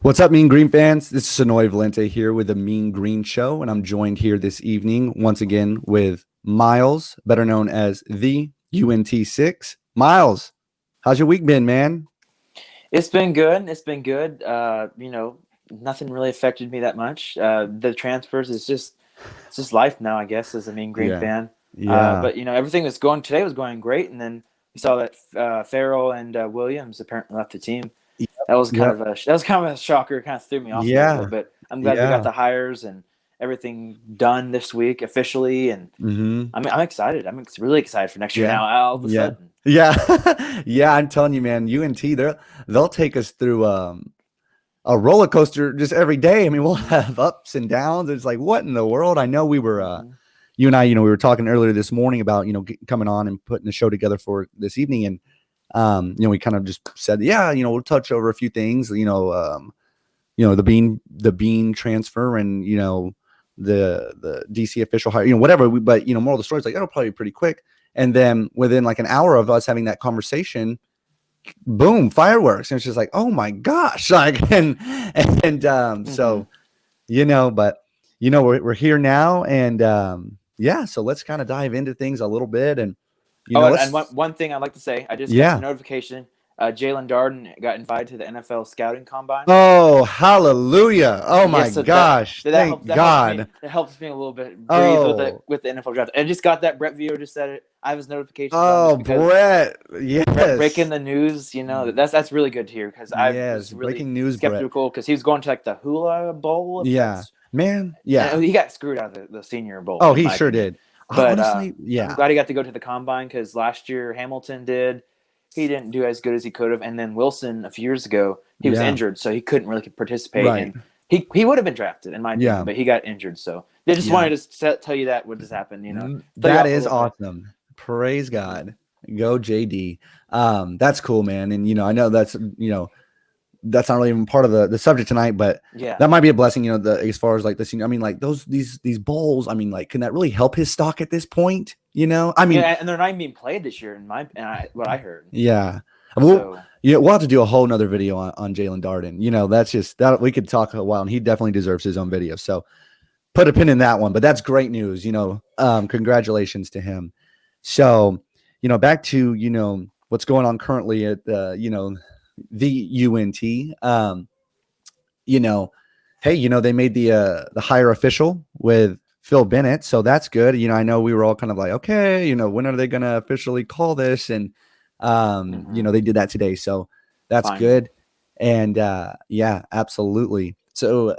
What's up, Mean Green fans? This is Sonoy Valente here with the Mean Green Show, and I'm joined here this evening once again with Miles, better known as the UNT 6. Miles, how's your week been, man? It's been good. It's been good. Nothing really affected me that much. The transfers is just it's just life now, I guess, as a Mean Green Yeah. fan. Yeah. But everything was going today was going great, and then we saw that Farrell and Williams apparently left the team. That was kind Yep. of a shocker. It kind of threw me off a little Yeah. bit, but I'm glad they got Yeah. the hires and everything done this week officially, and Mm-hmm. I'm excited. Really excited for next year Yeah. now. All of a Yeah. sudden. Yeah. Yeah. I'm telling you, man, UNT, they'll take us through a roller coaster just every day. I mean, we'll have ups and downs. It's like, what in the world? I know we were Mhm. you and I, we were talking earlier this morning about, coming on and putting the show together for this evening. And, we kind of just said, yeah, we'll touch over a few things, the bean transfer and, the DC official hire, whatever. But, moral of the story is like, it'll probably be pretty quick. And then within like an hour of us having that conversation, boom, fireworks. And it's just like, oh my gosh. Like, so, but we're here now, and yeah, so let's kind of dive into things a little bit, and And let's one thing I'd like to say, I just got the yeah. notification. Jalen Darden got invited to the NFL scouting combine. Oh, hallelujah. Oh my Yes, so that gosh. that Thank helps. That helps me. God. It helps me a little bit breathe Oh, with the NFL draft. I just got that. Brett Vio just said it. I have his notifications on oh, just because Brett. breaking Yes. the news. That's really good to hear because I Yes. was really Breaking news, Brett. skeptical because he was going to like the Hula Bowl. If Yeah. that's Man. Yeah. and he got screwed out of the Senior Bowl. Oh, In he my sure opinion. did. But Honestly, I'm yeah. glad he got to go to the combine because last year Hamilton did. He didn't do as good as he could have, and then Wilson a few years ago he was Yeah. injured, so he couldn't really participate. Right. And he would have been drafted in my opinion, Yeah. but he got injured. So they just Yeah. wanted to tell you that what just happened. Throw you That off a is little bit. awesome. Praise God. Go JD. That's cool, man. And I know that's not really even part of the subject tonight, but Yeah. that might be a blessing, as far as like the senior. I mean, like these bowls, I mean, like, can that really help his stock at this point? I mean, Yeah, and they're not even being played this year what I heard. yeah. So We'll have to do a whole nother video on Jalen Darden. That's just that we could talk a while, and he definitely deserves his own video. So put a pin in that one. But that's great news. Congratulations to him. So, back to what's going on currently at the UNT. Hey, they made the hire official with Phil Bennett, so that's good. I know we were all kind of like, okay, when are they going to officially call this? And they did that today, so that's finally. good. And yeah, absolutely. So,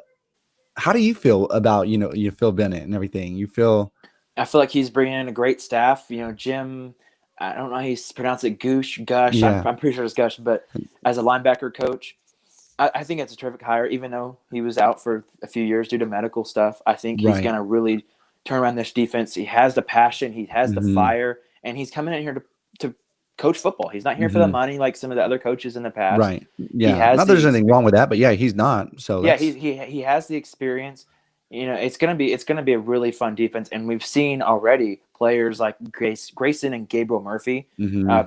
how do you feel about you Phil Bennett and everything? I feel like he's bringing in a great staff. Jim, I don't know how you pronounce it, Gush. Yeah, I'm pretty sure it's Gush, but as a linebacker coach, I think it's a terrific hire, even though he was out for a few years due to medical stuff. I think he's right. going to really turn around this defense. He has the passion, he has the Mhm. fire, and he's coming in here to coach football. He's not here for the money like some of the other coaches in the past. Right. Yeah. Not there's anything wrong with that, but yeah, he's not. So Yeah, that's he has the experience. It's gonna be a really fun defense, and we've seen already players like Grayson and Gabriel Murphy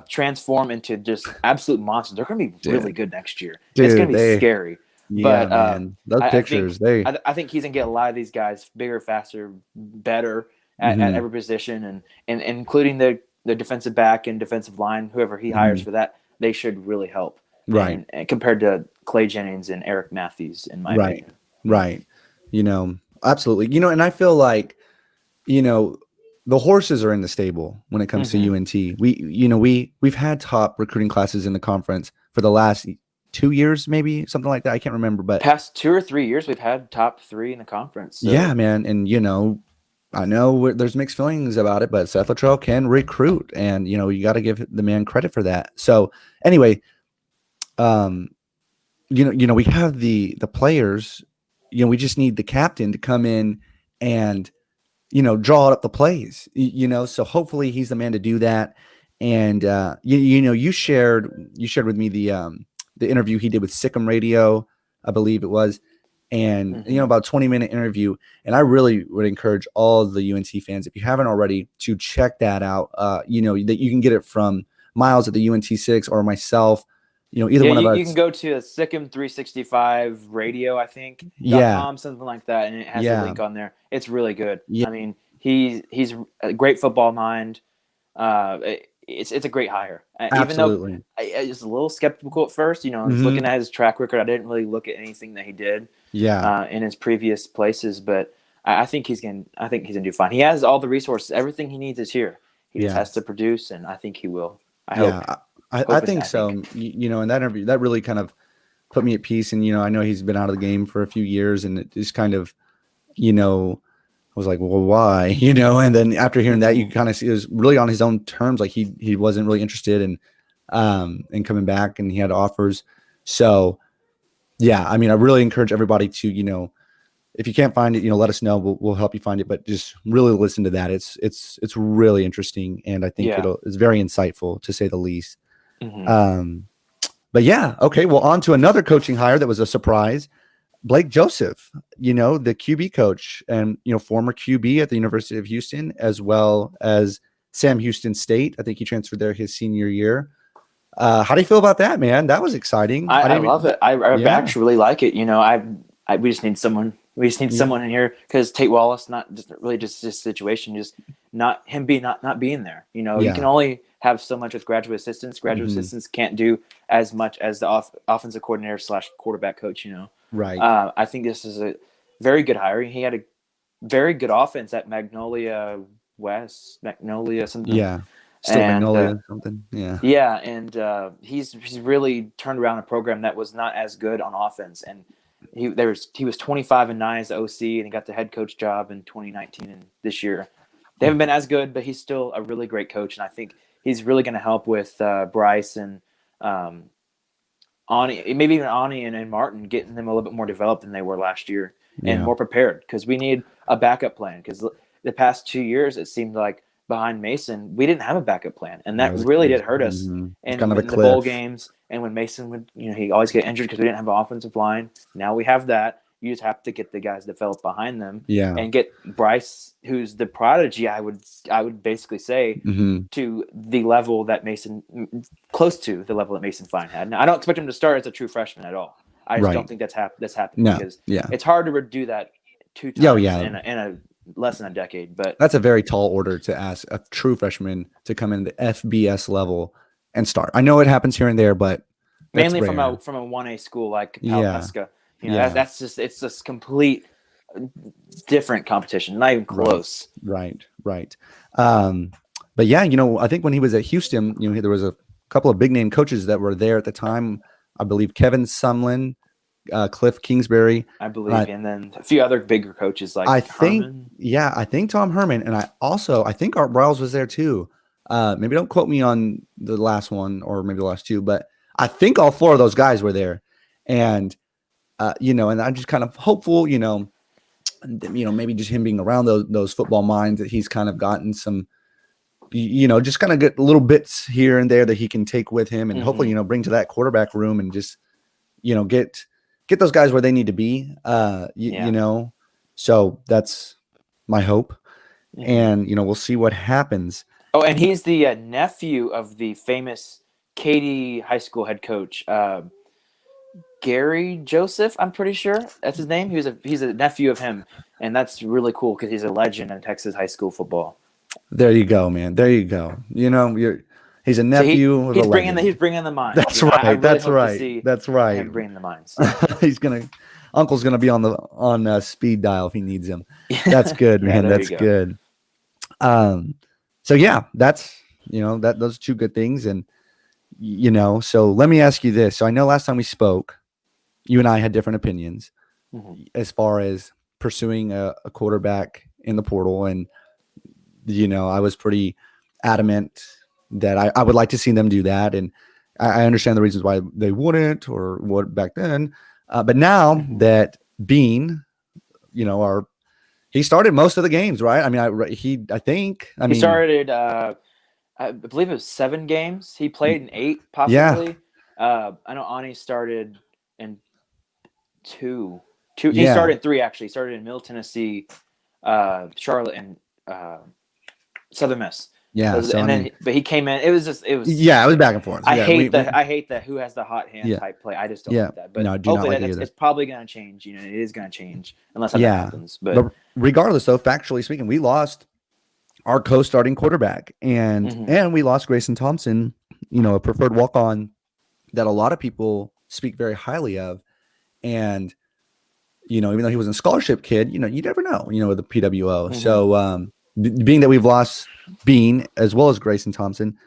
transform into just absolute monsters. They're gonna be really good next year. It's gonna be scary. Yeah, But man. Those pictures, I think he's gonna get a lot of these guys bigger, faster, better at every position, and including the defensive back and defensive line, whoever he hires for that, they should really help. Right. And compared to Clay Jennings and Eric Matthews, in my opinion. Right. Absolutely. And I feel like, the horses are in the stable when it comes to UNT. We've had top recruiting classes in the conference for the last 2 years, maybe something like that. I can't remember, but past 2 or 3 years, we've had top 3 in the conference. So. Yeah, man. And, I know there's mixed feelings about it, but Seth Luttrell can recruit, and, you got to give the man credit for that. So anyway, we have the players, we just need the captain to come in and, draw up the plays, so hopefully he's the man to do that. And, you shared with me the interview he did with Sikkim Radio, I believe it was. And, about 20-minute interview. And I really would encourage all the UNT fans, if you haven't already, to check that out. That you can get it from Miles at the UNT 6 or myself. either Yeah, one of you can us. go to a Sikkim 365 radio, I think, Yeah, .com, something like that, and it has a yeah, link on there. It's really good. yeah, I mean, he's a great football mind. It's a great hire. Even though absolutely. I was a little skeptical at first, I was Hmm. looking at his track record. I didn't really look at anything that he did Yeah, in his previous places, but I think I think he's gonna do fine. He has all the resources. Everything he needs is here. He just yeah, has to produce, and I think he will. I yeah. hope. I Hope and think I think. so. In that interview, that really kind of put me at peace. And I know he's been out of the game for a few years, and it just kind of, I was like, well, why? And then after hearing that, you Mhm. kind of see it was really on his own terms. Like he wasn't really interested in coming back, and he had offers. So yeah, I mean, I really encourage everybody to, if you can't find it, let us know. We'll help you find it, but just really listen to that. It's really interesting, and I think Yeah. it's very insightful to say the least. Hmm. Um, but yeah, okay. Well, on to another coaching hire that was a surprise. Blake Joseph, the QB coach and, former QB at the University of Houston, as well as Sam Houston State. I think he transferred there his senior year. How do you feel about that, man? That was exciting. I I didn't love even, it. I yeah, actually really like it. We just need someone. We just need yeah, someone in here because Tate Wallace, not just really just this situation, just not him being not being there. You can yeah, only have so much with graduate assistants. Graduate hmm, assistants can't do as much as the offensive coordinator / quarterback coach. right, I think this is a very good hiring. He had a very good offense at Magnolia something, yeah. Still and Magnolia or something, yeah, yeah, and he's really turned around a program that was not as good on offense, and he was 25-9 as the OC, and he got the head coach job in 2019, and this year they haven't been as good, but he's still a really great coach, and I think he's really going to help with Bryce and um, Ani, maybe even Ani and Martin, getting them a little bit more developed than they were last year and yeah. more prepared because we need a backup plan. Because the past 2 years, it seemed like behind Mason, we didn't have a backup plan, and Yeah, that really did hurt us. it's kind of a In the bowl cliff. games, and when Mason would, he always get injured because we didn't have an offensive line. Now we have that. You just have to get the guys developed behind them Yeah, and get Bryce, who's the prodigy. I would basically say hmm, to the level that Mason, close to the level that Mason Fine had. Now, I don't expect him to start as a true freshman at all. I just don't right. think that's happening No, because yeah, it's hard to do that two yeah, oh, times yeah. in a less than a decade. But That's a very tall order to ask a true freshman to come in the FBS level and start. I know it happens here and there, but that's mainly from rare. a 1A school like Yeah, Palpesca, yeah, that's just complete different competition, not even right, close. right, right. Um, but yeah, I think when he was at Houston, there was a couple of big name coaches that were there at the time. I believe Kevin Sumlin, Cliff Kingsbury, I and believe, and then a few other bigger coaches I like think, Herman. yeah, I think Tom Herman, and I think Art Briles was there too. Maybe don't quote me on the last one or maybe the last two, but I think all four of those guys were there, and and I'm just kind of hopeful, maybe just him being around those football minds that he's kind of gotten some, just kind of get little bits here and there that he can take with him, and hopefully, Mm-hmm. bring to that quarterback room and just, get those guys where they need to be. Yeah. So that's my hope, Mm-hmm. and we'll see what happens. Oh, and he's the nephew of the famous Katy High School head coach, Gary Joseph. I'm pretty sure that's his name. He's a nephew of him, and that's really cool because he's a legend in Texas high school football. There you go, man. There you go. He's a So nephew of a legend. he's bringing the minds. That's I right. really That's hope to right. see That's right. him bringing the minds. Uncle's gonna be on speed dial if he needs him. That's good, Yeah, man. there you That's go. good. Um, so yeah, that's that those are two good things, and so let me ask you this. So I know last time we spoke, you and I had different opinions Mm-hmm. as far as pursuing a quarterback in the portal, and I was pretty adamant that I would like to see them do that, and I understand the reasons why they wouldn't or what back then, but now Mm-hmm. that Bean, are he started most of the games, right? I mean, I think, I He mean, started, I believe it was 7 games. He played in 8, yeah, possibly. I know Ani started in two. Two. He yeah, started in 3 actually. He started in Middle Tennessee, Charlotte, and uh, Southern Miss. Yeah. So And I then, mean, but he came in. It was. yeah, it was back and forth. I Yeah, hate that. I hate that. Who has the hot hand yeah, type play? I just don't yeah. like that. But No, I do not hopefully like that it either. it's probably going to change. You know, it is going to change unless something Yeah, happens. but But regardless, though, factually speaking, we lost our co-starting quarterback, and mhm. and we lost Grayson Thompson, a preferred walk-on that a lot of people speak very highly of, and even though he was a scholarship kid, you never know, with the PWO. Mhm. So being that we've lost Bean as well as Grayson Thompson,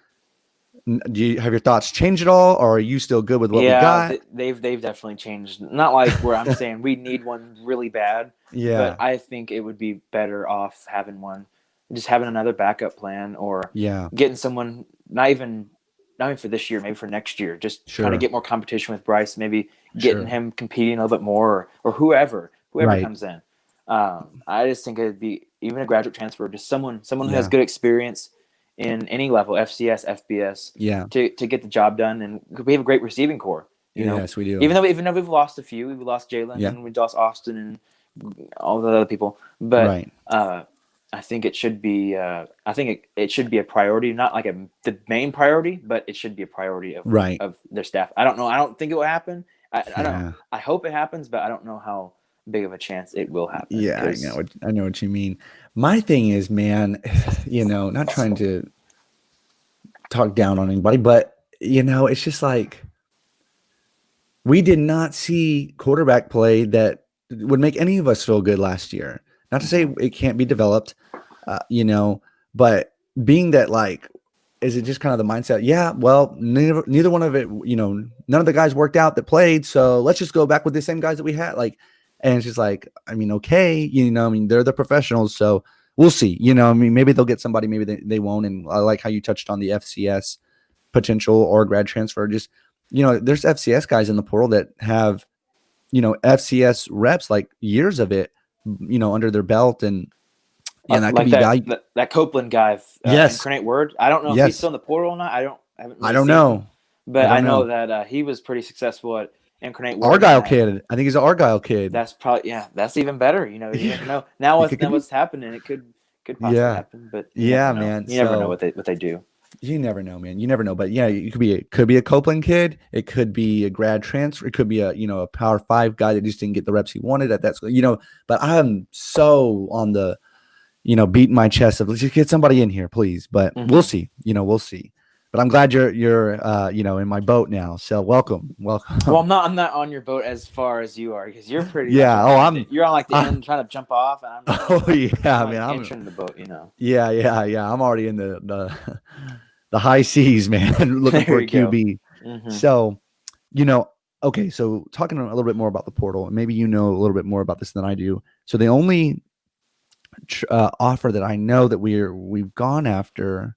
do you have your thoughts changed at all, or are you still good with what we Yeah, got? they've definitely changed. Not like where I'm saying we need one really bad, but Yeah, I think it would be better off having one, just having another backup plan, or yeah, getting someone not even for this year, maybe for next year. Just trying to sure, get more competition with Bryce, maybe getting sure, him competing a little bit more, or whoever right, comes in. I just think it'd be even a graduate transfer, just someone who has yeah, good experience in any level, FCS, FBS, yeah, to get the job done. And we have a great receiving core. yes, we do. Even though we've lost a few, we've lost Jalen Yeah, and we lost Austin and all the other people, but right, I think it should be. I think it should be a priority, not like the main priority, but it should be a priority right, of their staff. I don't know. I don't think it will happen. I don't. yeah. I hope it happens, but I don't know how big of a chance it will happen. Yeah, Because I know what you mean. My thing is, man, not trying to talk down on anybody, but it's just like we did not see quarterback play that would make any of us feel good last year. Not to say it can't be developed, but being that like, is it just kind of the mindset? Yeah, well, neither one of it, none of the guys worked out that played, so let's just go back with the same guys that we had. Like, and it's just like, I mean, okay, I mean, they're the professionals, so we'll see. I mean, maybe they'll get somebody, maybe they won't. And I like how you touched on the FCS potential or grad transfer. Just there's FCS guys in the portal that have FCS reps, like years of it, under their belt, and that could like be value. that Copeland guy, Yes, Incarnate Word. I don't know if he's yes. still in the portal or not. I haven't I really don't seen him, know. I but I don't know know. that he was pretty successful at Incarnate Word, and Argyle that kid. I think he's an Argyle kid. that's probably that's even better. You never Yeah, know. Now it could be. what's happening, it could possibly Yeah, happen, but you never yeah, know. man. You never know So what they do. you never know, man. You never know. But yeah, it could be a Copeland kid. It could be a grad transfer. It could be a Power 5 guy that just didn't get the reps he wanted at that school. But I'm so on the beating my chest of let's just get somebody in here, please. But we'll Hmm. see. We'll see. But I'm glad you're in my boat now. So welcome. Well, I'm not on your boat as far as you are, because you're pretty much Yeah. on Oh, the end. You're on like the end trying to jump off, and oh yeah, I'm like man. entering the boat. Yeah, yeah, yeah. I'm already in the the high seas, man, looking for There a you go. QB. Hmm. So, okay, so talking a little bit more about the portal, and maybe a little bit more about this than I do. So the only offer that I know that we've gone after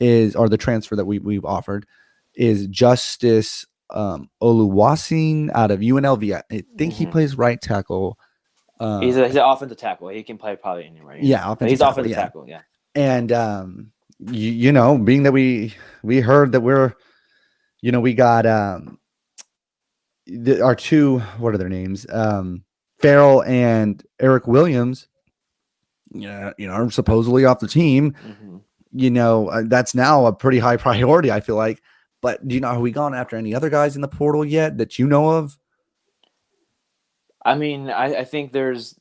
or the transfer that we've offered is Justice Oluwaseun out of UNLV. I think he Hmm. plays right tackle. He's an offensive tackle. He can play probably anywhere. Yeah, offensive He's tackle. offensive Yeah, tackle. Yeah. and being that we heard that we got our two, what are their names, Farrell and Eric Williams, yeah, are supposedly off the team. Hmm. That's now a pretty high priority, I feel like. But do you know, have we gone after any other guys in the portal yet that you know of? I mean, I think there was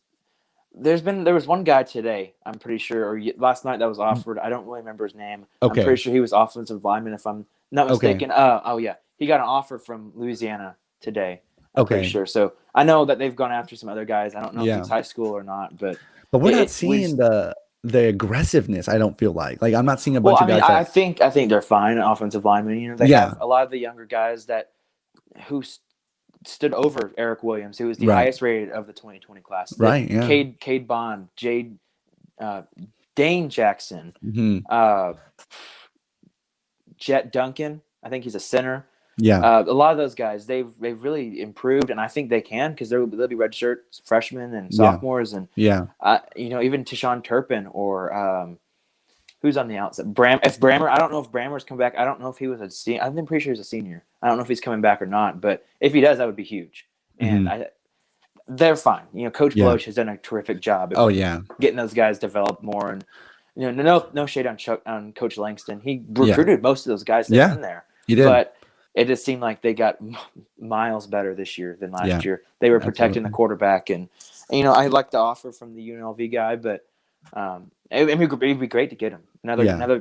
one guy today, I'm pretty sure, or last night, that was offered. I don't really remember his name. I'm Okay. pretty sure he was offensive lineman, if I'm not Okay. mistaken. Oh yeah, he got an offer from Louisiana today. I'm pretty Okay. sure. So I know that they've gone after some other guys. I don't know if Yeah. he's high school or not, but But we're not we seeing just. the aggressiveness. I don't feel like I'm not seeing a Well, bunch I of mean, guys that. I think they're fine, offensive linemen. They Yeah. have a lot of the younger guys who stood over Eric Williams, who was the Right. highest rated of the 2020 class. Right. Yeah. Cade Bond, uh, Dane Jackson, Hmm. uh, Jet Duncan. I think he's a center. Yeah. A lot of those guys, they've really improved, and I think they can, because they'll be redshirt freshmen and Yeah. sophomores, and Yeah. even Tashawn Turpin, or who's on the outside. If Brammer, I don't know if Brammer's come back. I don't know if he was a senior. I'm pretty sure he's a senior. I don't know if he's coming back or not, but if he does, that would be huge. And Hmm. they're fine. Coach Yeah. Bloch has done a terrific job Oh yeah. getting those guys developed more, and no shade on Coach Langston. He recruited most of those guys that were in there. He did. But it just seemed like they got miles better this year than last year. They were protecting the quarterback, and I like the offer from the UNLV guy, but it'd be great to get him another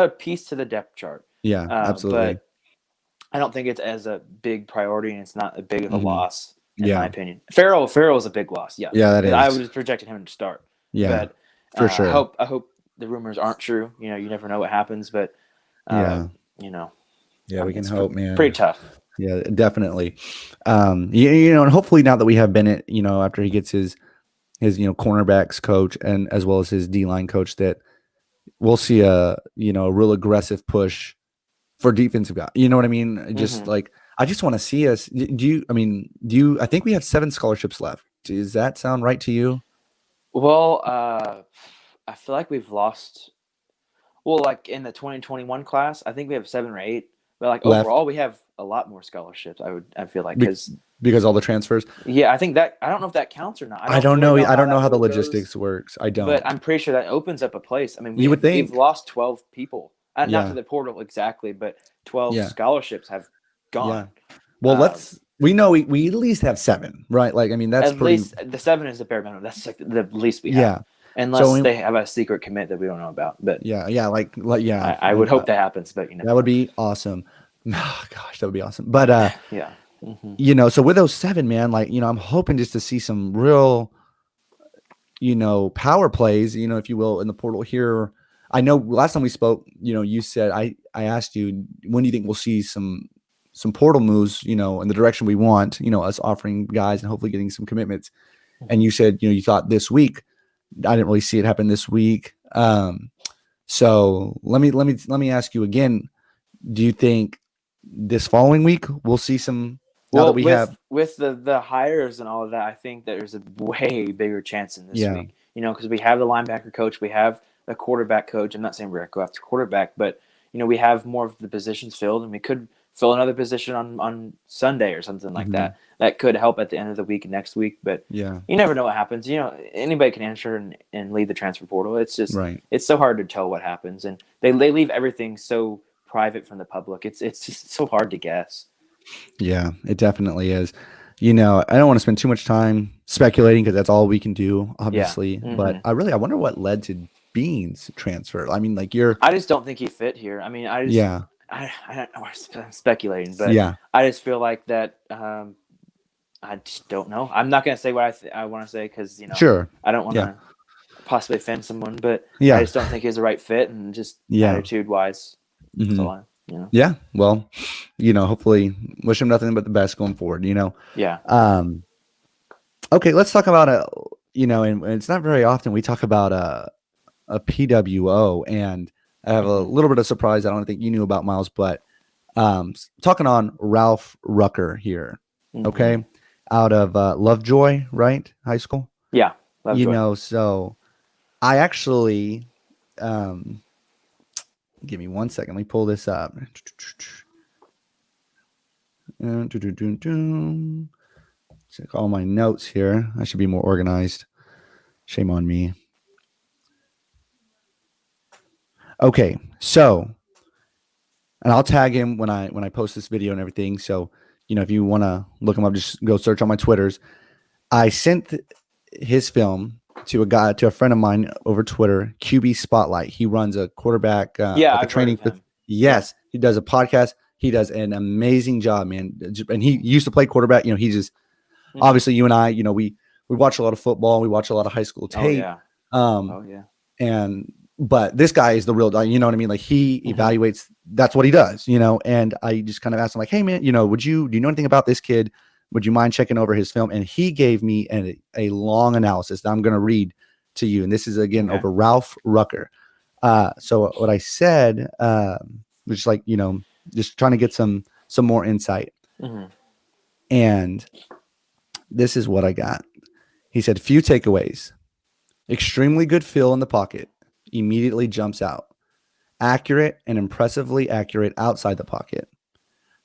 piece to the depth chart. Yeah, absolutely. But I don't think it's as a big priority, and it's not a big of a loss in my opinion. Farrell is a big loss. Yeah, that is. I was projecting him to start. Yeah, but for sure. I hope the rumors aren't true. You never know what happens, but we can hope, man. Pretty tough. Yeah, definitely. And hopefully now that we have Bennett, after he gets his cornerbacks coach and as well as his D-line coach, that we'll see a real aggressive push for defensive guys. You know what I mean? Just like I just want to see us. I think we have 7 scholarships left. Does that sound right to you? Well, I feel like we've lost. Well, like in the 2021 class, I think we have 7 or 8. But like left. Overall, we have a lot more scholarships. I feel like because all the transfers. Yeah, I think that I don't know if that counts or not. I don't know. I don't know how the logistics works. I don't. But I'm pretty sure that opens up a place. I mean, you would think we've lost 12 people. Not to the portal exactly, but 12 scholarships have gone. Yeah. Well, we know we at least have 7, right? Like, I mean, that's at least the 7 is the bare minimum. That's like the least we have. Yeah. Unless they have a secret commit that we don't know about. But I would hope that happens, but that would be awesome. Oh, gosh, that would be awesome. But so with those 7, man, like, I'm hoping just to see some real, power plays, if you will, in the portal here. I know last time we spoke, you said I asked you, when do you think we'll see some portal moves, in the direction we want, us offering guys and hopefully getting some commitments. And you said, you thought this week. I didn't really see it happen this week. So let me ask you again. Do you think this following week we'll see some? Now that we have with the hires and all of that, I think there's a way bigger chance in this week. Because we have the linebacker coach, we have the quarterback coach. I'm not saying we're going to go after quarterback, but we have more of the positions filled, and we could fill another position on Sunday or something like that. That could help at the end of the week next week, but you never know what happens. Anybody can enter and leave the transfer portal. It's just It's so hard to tell what happens, and they leave everything so private from the public. It's just so hard to guess. Yeah, it definitely is. I don't want to spend too much time speculating because that's all we can do, obviously. Yeah. But I wonder what led to Bean's transfer. I mean, like I just don't think he fit here. I mean, I don't know. I'm speculating, but I just feel like that. I just don't know. I'm not going to say what I want to say because sure. I don't want to possibly offend someone, but I just don't think he's the right fit, and just attitude wise. So Yeah. Well, hopefully wish him nothing but the best going forward. Yeah. Okay, let's talk about and it's not very often we talk about a PWO, and I have a little bit of surprise. I don't think you knew about, Miles, but talking on Ralph Rucker here. Okay. Out of Lovejoy, right? High school. Yeah. Lovejoy. So I actually, give me 1 second. Let me pull this up. Check all my notes here. I should be more organized. Shame on me. Okay, so, and I'll tag him when I post this video and everything. So, if you want to look him up, just go search on my Twitters. I sent his film to a friend of mine over Twitter, QB Spotlight. He runs a quarterback training. Yes, he does a podcast. He does an amazing job, man. And he used to play quarterback. He just obviously you and I, we watch a lot of football. We watch a lot of high school tape. But this guy is the real, you know what I mean? Like he evaluates, that's what he does, and I just kind of asked him like, hey man, do you know anything about this kid? Would you mind checking over his film? And he gave me a long analysis that I'm going to read to you. And this is again over Ralph Rucker. So what I said, was just like, just trying to get some more insight. And this is what I got. He said, few takeaways, extremely good feel in the pocket. Immediately jumps out. Accurate and impressively accurate outside the pocket.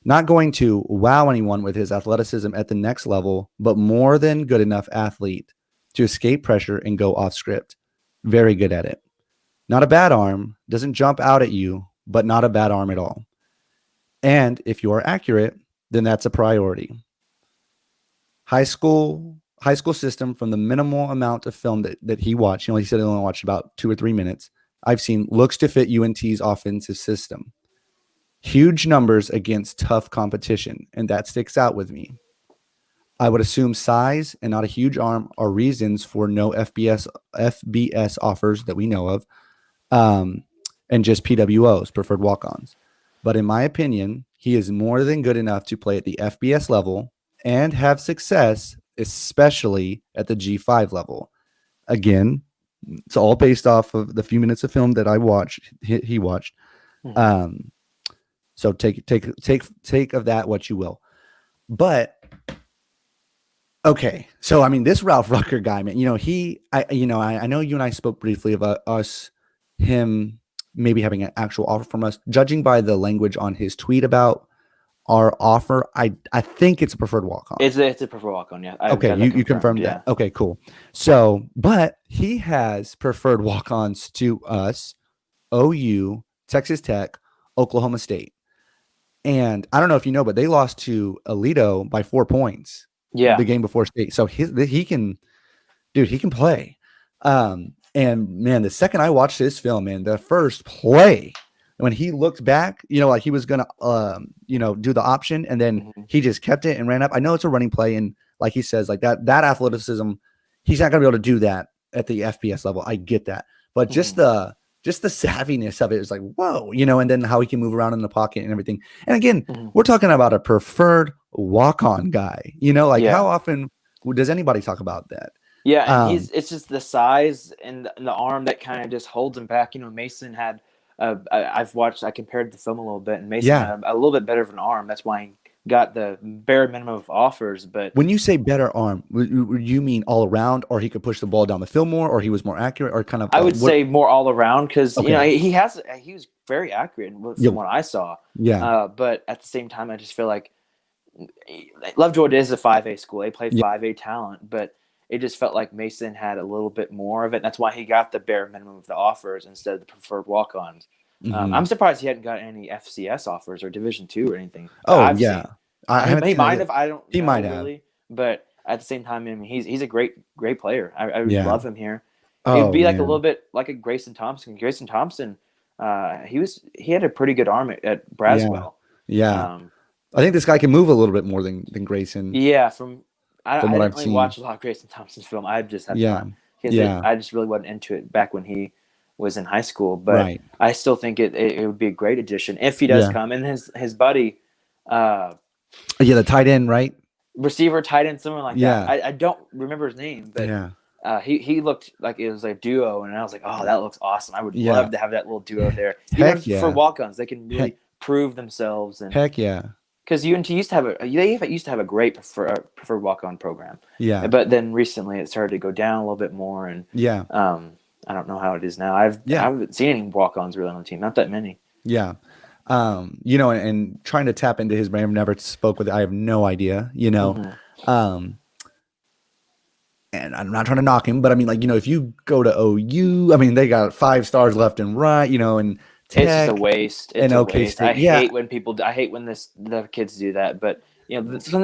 Not going to wow anyone with his athleticism at the next level, but more than good enough athlete to escape pressure and go off script. Very good at it. Not a bad arm, doesn't jump out at you, but not a bad arm at all. And if you are accurate, then that's a priority. High school system, from the minimal amount of film that he watched, he said he only watched about 2 or 3 minutes, I've seen, looks to fit UNT's offensive system. Huge numbers against tough competition, and that sticks out with me. I would assume size and not a huge arm are reasons for no FBS offers that we know of, and just PWOs, preferred walk-ons. But in my opinion, he is more than good enough to play at the FBS level and have success, especially at the G5 level. Again, it's all based off of the few minutes of film that I watched. He watched. So take of that what you will. But okay, so I mean, this Ralph Rucker guy, man. I know you and I spoke briefly about him maybe having an actual offer from us. Judging by the language on his tweet about our offer, I think it's a preferred walk-on. It's a preferred walk-on, yeah. Okay, you confirmed that. Okay, cool. So, but he has preferred walk-ons to us, OU, Texas Tech, Oklahoma State. And I don't know if you know, but they lost to Alito by 4 points. Yeah. The game before state. So he can play. And man, the second I watched this film, man, the first play, when he looked back, like he was gonna do the option, and then he just kept it and ran up. I know it's a running play, and like he says, like that athleticism, he's not gonna be able to do that at the FBS level. I get that. But just the savviness of it is like, whoa, and then how he can move around in the pocket and everything. And again, we're talking about a preferred walk-on guy, how often does anybody talk about that? Yeah. And it's just the size and the arm that kind of just holds him back. Mason had, I compared the film a little bit, and Mason had a little bit better of an arm. That's why he got the bare minimum of offers. But when you say better arm, you mean all around, or he could push the ball down the field more, or he was more accurate, or kind of? I would say more all around, because he was very accurate from what I saw. Yeah. But at the same time, I just feel like Lovejoy is a 5A school. They play 5A talent, but it just felt like Mason had a little bit more of it. That's why he got the bare minimum of the offers instead of the preferred walk-ons. I'm surprised he hadn't got any FCS offers or Division II or anything. Yeah. He might have. I don't. He might really, have. But at the same time, I mean, he's a great player. I would love him here. He Oh, would be like a man. little bit like a Grayson Thompson. Grayson Thompson, he had a pretty good arm at Braswell. Yeah. I think this guy can move a little bit more than Grayson. Yeah, from what didn't I've really seen. watch a lot of Grayson Thompson's film. I just had time. I just really wasn't into it back when he was in high school. But I still think it would be a great addition if he does come. And his buddy, the tight end, right? Receiver, tight end, something like Yeah. that. I don't remember his name, but he looked like it was a duo, and I was like, oh, that looks awesome. I would love to have that little duo there. For walk-ons, they can really prove themselves. And Heck yeah. because UNT used to have a great preferred walk-on program. Yeah. But then recently it started to go down a little bit more, and I don't know how it is now. I haven't seen any walk-ons really on the team. Not that many. Yeah. And trying to tap into his brain, I've never spoke with it. I have no idea, and I'm not trying to knock him, but I mean, like, if you go to OU, I mean, they got 5 stars left and right, and Tech, it's just a waste. It's and a OK waste. State. I hate when the kids do that, but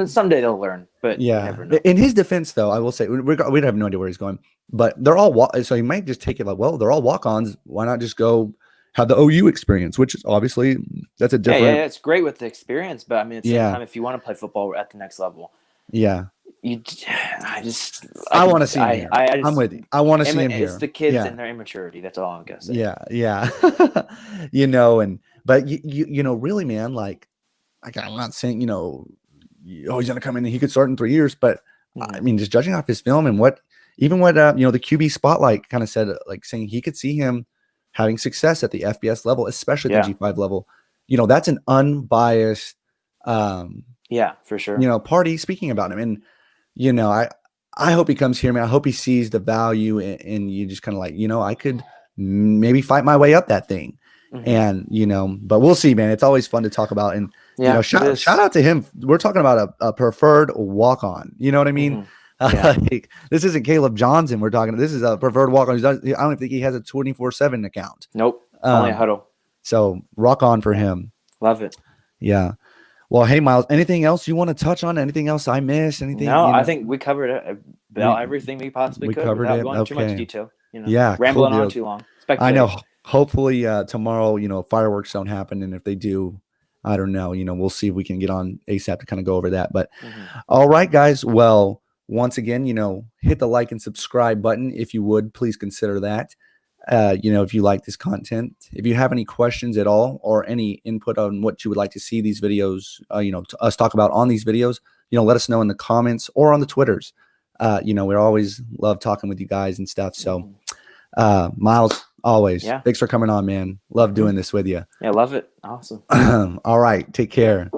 someday they'll learn. But you never know. In his defense, though, I will say we have no idea where he's going, but they're all so he might just take it like, well, they're all walk-ons. Why not just go have the OU experience, which is obviously that's a different. Yeah, it's great with the experience, but I mean, at the same time, if you want to play football at the next level, I want to see him here. I'm with you. I want to see him here. It's the kids and their immaturity. That's all I'm gonna say. Yeah. But really, man, like I'm not saying he's gonna come in and he could start in 3 years, but I mean, just judging off his film and what the QB spotlight kind of said, like saying he could see him having success at the FBS level, especially at the G5 level. That's an unbiased, for sure. Party speaking about him. And, I hope he comes here, man. I hope he sees the value and you just kind of like, I could maybe fight my way up that thing. And, but we'll see, man. It's always fun to talk about. And, shout out to him. We're talking about a preferred walk-on. You know what I mean? Yeah. Like, this isn't Caleb Johnson we're talking. This is a preferred walk on. I don't think he has a 24/7 account. Nope. Only a Um, huddle. so rock on for him. Love it. Yeah. Well, hey Miles, anything else you want to touch on? Anything else I missed? Anything, No, I think we covered about everything we possibly could covered without it. going too much Okay. detail. Yeah, cool Rambling on deal. too long. I know. Speculating. Hopefully tomorrow, fireworks don't happen, and if they do, I don't know. We'll see if we can get on ASAP to kind of go over that. But all right, guys. Well, once again, hit the like and subscribe button if you would. Please consider that. If you like this content, if you have any questions at all or any input on what you would like to see these videos, to us talk about on these videos, let us know in the comments or on the Twitters. We always love talking with you guys and stuff. So, Miles, always, thanks for coming on, man. Love doing this with you. Yeah, love it. Awesome. All right, take care.